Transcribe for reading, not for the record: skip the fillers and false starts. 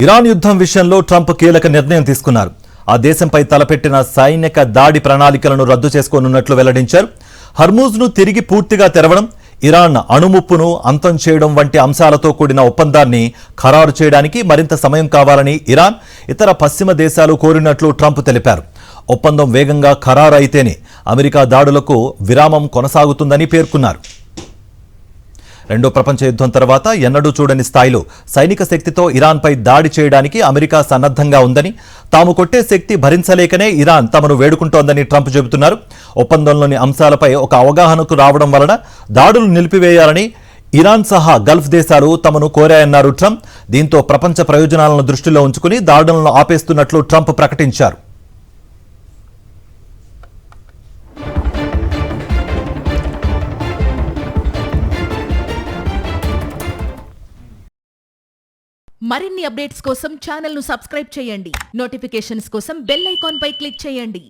Iran యుద్ధం విషయంలో Trump కీలక నిర్ణయం తీసుకున్నారు. ఆ దేశంపై తలపెట్టిన సైనిక దాడి ప్రణాళికలను రద్దు చేసుకోనున్నట్లు వెల్లడించారు. హర్మూజ్ను తిరిగి పూర్తిగా తెరవడం, ఇరాన్ అణుముప్పును అంతం చేయడం వంటి అంశాలతో కూడిన ఒప్పందాన్ని ఖరారు చేయడానికి మరింత సమయం కావాలని ఇరాన్, ఇతర పశ్చిమ దేశాలు కోరినట్లు ట్రంప్ తెలిపారు. ఒప్పందం వేగంగా ఖరారు అయితేనే అమెరికా దాడులకు విరామం కొనసాగుతుందని పేర్కొన్నారు. రెండో ప్రపంచ యుద్ధం తర్వాత ఎన్నడూ చూడని స్థాయిలో సైనిక శక్తితో ఇరాన్పై దాడి చేయడానికి అమెరికా సన్నద్ధంగా ఉందని, తాము కొట్టే శక్తి భరించలేకనే ఇరాన్ తమను వేడుకుంటోందని ట్రంప్ చెబుతున్నారు. ఒప్పందంలోని అంశాలపై ఒక అవగాహనకు రావడం వలన దాడులు నిలిపివేయాలని ఇరాన్ సహా గల్ఫ్ దేశాలు తమను కోరాయన్నారు ట్రంప్. దీంతో ప్రపంచ ప్రయోజనాలను దృష్టిలో ఉంచుకుని దాడులను ఆపేస్తున్నట్లు ట్రంప్ ప్రకటించారు. మరిన్ని అప్డేట్స్ కోసం ఛానల్ ను సబ్స్క్రైబ్ చేయండి. నోటిఫికేషన్స్ కోసం బెల్ ఐకాన్ పై క్లిక్ చేయండి.